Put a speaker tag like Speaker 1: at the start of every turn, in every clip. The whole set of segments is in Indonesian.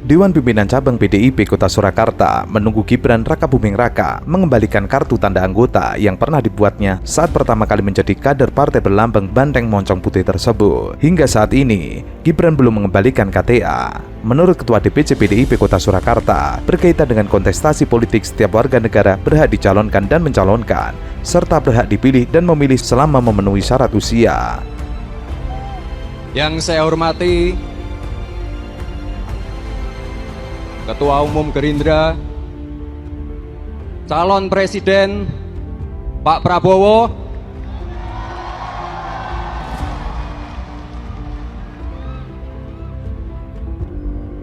Speaker 1: Dewan Pimpinan Cabang PDIP Kota Surakarta menunggu Gibran Rakabuming Raka mengembalikan kartu tanda anggota yang pernah dibuatnya saat pertama kali menjadi kader partai berlambang Banteng Moncong Putih tersebut. Hingga saat ini, Gibran belum mengembalikan KTA. Menurut Ketua DPC PDIP Kota Surakarta, berkaitan dengan kontestasi politik, setiap warga negara berhak dicalonkan dan mencalonkan, serta berhak dipilih dan memilih selama memenuhi syarat usia.
Speaker 2: Yang saya hormati Ketua Umum Gerindra, calon Presiden Pak Prabowo,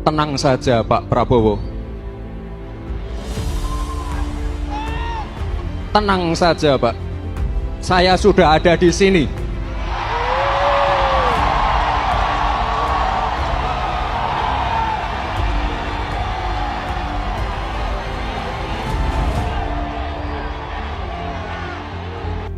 Speaker 2: tenang saja Pak Prabowo, tenang saja Pak, saya sudah ada di sini.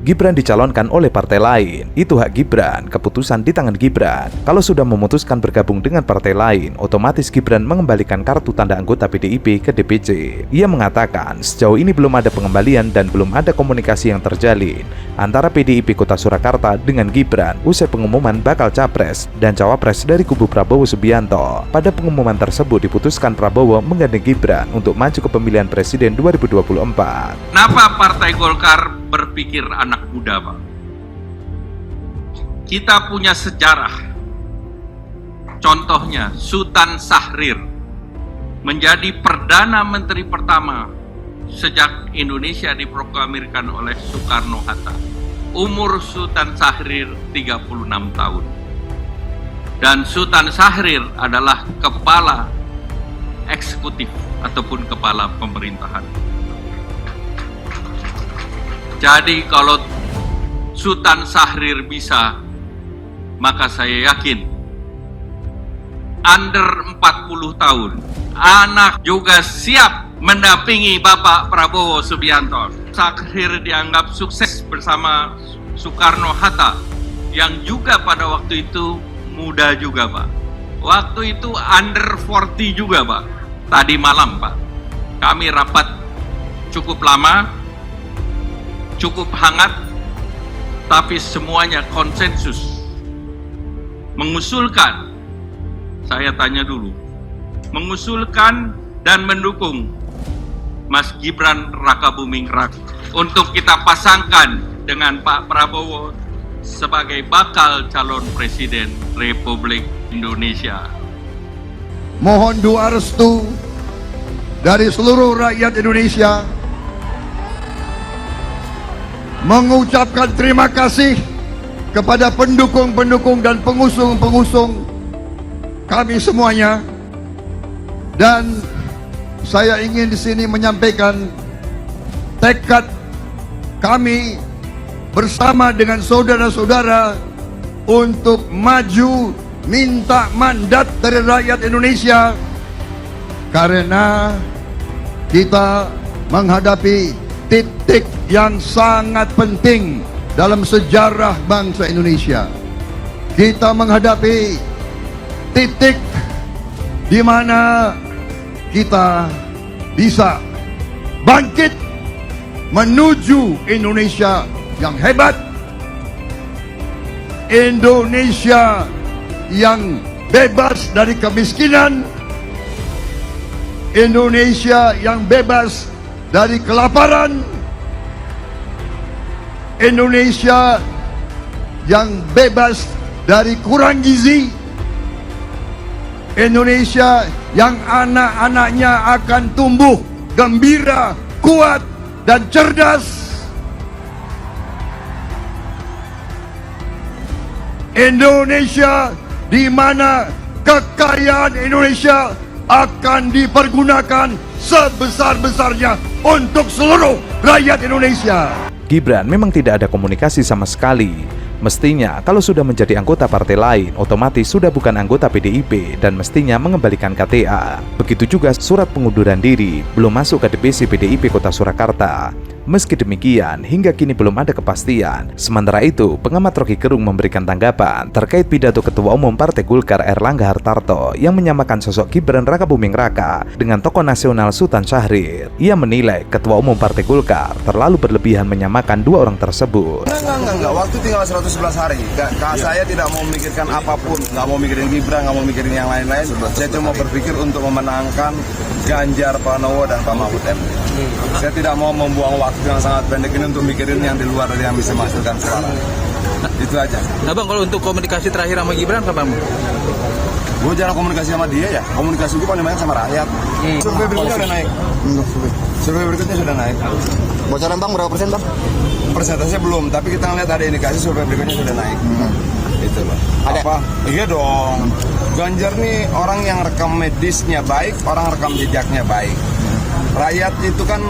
Speaker 1: Gibran dicalonkan oleh partai lain, itu hak Gibran, keputusan di tangan Gibran. Kalau sudah memutuskan bergabung dengan partai lain, otomatis Gibran mengembalikan kartu tanda anggota PDIP ke DPC. Ia mengatakan sejauh ini belum ada pengembalian dan belum ada komunikasi yang terjalin antara PDIP Kota Surakarta dengan Gibran usai pengumuman bakal capres dan cawapres dari kubu Prabowo Subianto. Pada pengumuman tersebut diputuskan Prabowo menggandeng Gibran untuk maju ke pemilihan presiden 2024.
Speaker 3: Kenapa Partai Golkar berpikir anak muda, Pak? Kita punya sejarah. Contohnya, Sultan Syahrir menjadi Perdana Menteri pertama sejak Indonesia diproklamirkan oleh Soekarno-Hatta. Umur Sultan Syahrir 36 tahun. Dan Sultan Syahrir adalah kepala eksekutif ataupun kepala pemerintahan. Jadi kalau Sultan Syahrir bisa, maka saya yakin under 40 tahun anak juga siap mendampingi Bapak Prabowo Subianto. Syahrir dianggap sukses bersama Soekarno-Hatta yang juga pada waktu itu muda juga, Pak. Waktu itu under 40 juga, Pak. Tadi malam, Pak, kami rapat cukup lama, cukup hangat, tapi semuanya konsensus mengusulkan, saya tanya dulu, mengusulkan dan mendukung Mas Gibran Rakabuming Raka untuk kita pasangkan dengan Pak Prabowo sebagai bakal calon presiden Republik Indonesia.
Speaker 4: Mohon doa restu dari seluruh rakyat Indonesia, mengucapkan terima kasih kepada pendukung-pendukung dan pengusung-pengusung kami semuanya. Dan saya ingin di sini menyampaikan tekad kami bersama dengan saudara-saudara untuk maju minta mandat dari rakyat Indonesia, karena kita menghadapi titik yang sangat penting dalam sejarah bangsa Indonesia. Kita menghadapi titik di mana kita bisa bangkit menuju Indonesia yang hebat, Indonesia yang bebas dari kemiskinan, Indonesia yang bebas dari kelaparan, Indonesia yang bebas dari kurang gizi, Indonesia yang anak-anaknya akan tumbuh gembira, kuat, dan cerdas. Indonesia di mana kekayaan Indonesia akan dipergunakan sebesar-besarnya untuk seluruh rakyat Indonesia.
Speaker 1: Gibran memang tidak ada komunikasi sama sekali. Mestinya kalau sudah menjadi anggota partai lain, otomatis sudah bukan anggota PDIP dan mestinya mengembalikan KTA. Begitu juga surat pengunduran diri belum masuk ke DPC PDIP Kota Surakarta. Meski demikian, hingga kini belum ada kepastian. Sementara itu, pengamat Rocky Gerung memberikan tanggapan terkait pidato Ketua Umum Partai Golkar Erlangga Hartarto yang menyamakan sosok Gibran Rakabuming Raka dengan tokoh nasional Sultan Syahrir. Ia menilai Ketua Umum Partai Golkar terlalu berlebihan menyamakan dua orang tersebut.
Speaker 5: Enggak. Waktu tinggal 111 hari. Saya tidak mau memikirkan apapun. Nggak mau mikirin Gibran, nggak mau mikirin yang lain-lain. Saya cuma berpikir untuk memenangkan Ganjar Pranowo dan Pak Mahfud MD. Saya tidak mau membuang waktu yang sangat pendek ini untuk mikirin yang di luar dari yang bisa menghasilkan suara. Itu aja.
Speaker 6: Nah bang, kalau untuk komunikasi terakhir sama Gibran kapan?
Speaker 5: Gue jarang komunikasi sama dia ya. Komunikasi gue paling banyak sama rakyat. Survei berikutnya udah naik. Survei berikutnya sudah naik.
Speaker 7: Bocoran bang berapa persen bang?
Speaker 5: Persentasenya belum, tapi kita ngeliat ada indikasi survei berikutnya sudah naik. Itu loh.
Speaker 7: Ada?
Speaker 5: Apa? Iya dong. Ganjar nih orang yang rekam medisnya baik, orang rekam jejaknya baik. Rakyat itu kan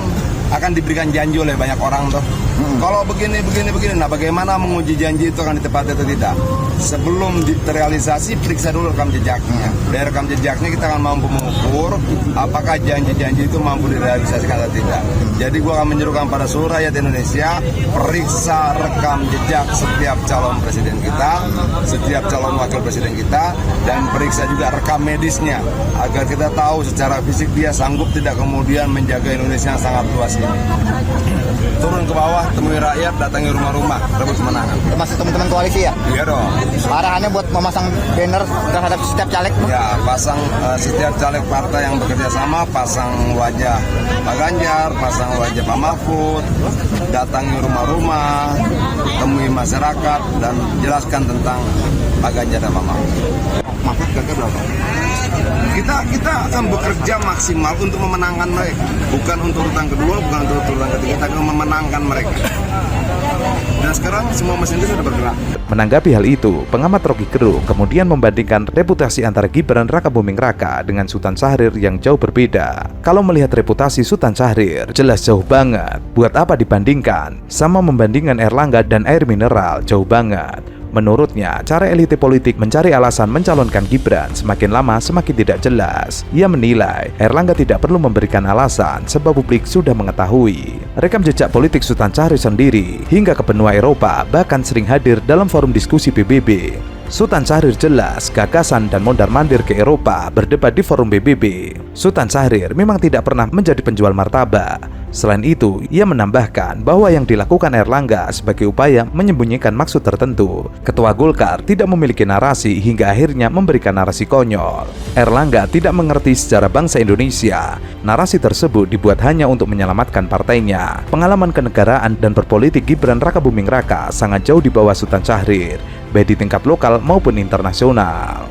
Speaker 5: akan diberikan janji oleh banyak orang tuh. Kalau begini, nah bagaimana menguji janji itu akan ditepati atau tidak? Sebelum terrealisasi, periksa dulu rekam jejaknya. Dari rekam jejaknya kita akan mampu mengukur apakah janji-janji itu mampu direalisasikan atau tidak. Jadi gua akan menyerukan pada seluruh rakyat Indonesia, periksa rekam jejak setiap calon presiden kita, setiap calon wakil presiden kita, dan periksa juga rekam medisnya agar kita tahu secara fisik dia sanggup tidak kemudian menjaga Indonesia yang sangat luas ini. Turun ke bawah, temui rakyat, datangi rumah-rumah, rebut kemenangan.
Speaker 7: Termasuk teman-teman koalisi ya?
Speaker 5: Iya dong.
Speaker 7: Arahannya buat memasang banner terhadap setiap caleg?
Speaker 5: Ya, pasang setiap caleg partai yang bekerja sama, pasang wajah Pak Ganjar, pasang wajah Pak Mahfud, datangi rumah-rumah, temui masyarakat, dan jelaskan tentang Pak Ganjar dan Pak Mahfud.
Speaker 7: Mahfud gagal berapa?
Speaker 5: Kita akan bekerja maksimal untuk memenangkan mereka, bukan untuk urutan kedua, bukan untuk urutan ketiga, kita akan memenangkan mereka. Dan sekarang semua mesin itu sudah bergerak.
Speaker 1: Menanggapi hal itu, pengamat Rocky Gerung kemudian membandingkan reputasi antara Gibran Rakabuming Raka dengan Sultan Syahrir yang jauh berbeda. Kalau melihat reputasi Sultan Syahrir, jelas jauh banget. Buat apa dibandingkan? Sama membandingkan Erlangga dan air mineral, jauh banget. Menurutnya, cara elite politik mencari alasan mencalonkan Gibran semakin lama semakin tidak jelas. Ia menilai Erlangga tidak perlu memberikan alasan sebab publik sudah mengetahui. Rekam jejak politik Sultan Syahrir sendiri hingga ke benua Eropa bahkan sering hadir dalam forum diskusi PBB. Sultan Syahrir jelas gagasan dan mondar-mandir ke Eropa berdebat di forum PBB. Sultan Syahrir memang tidak pernah menjadi penjual martabak. Selain itu, ia menambahkan bahwa yang dilakukan Erlangga sebagai upaya menyembunyikan maksud tertentu. Ketua Golkar tidak memiliki narasi hingga akhirnya memberikan narasi konyol. Erlangga tidak mengerti sejarah bangsa Indonesia. Narasi tersebut dibuat hanya untuk menyelamatkan partainya. Pengalaman kenegaraan dan berpolitik Gibran Rakabuming Raka sangat jauh di bawah Sultan Syahrir, baik di tingkat lokal maupun internasional.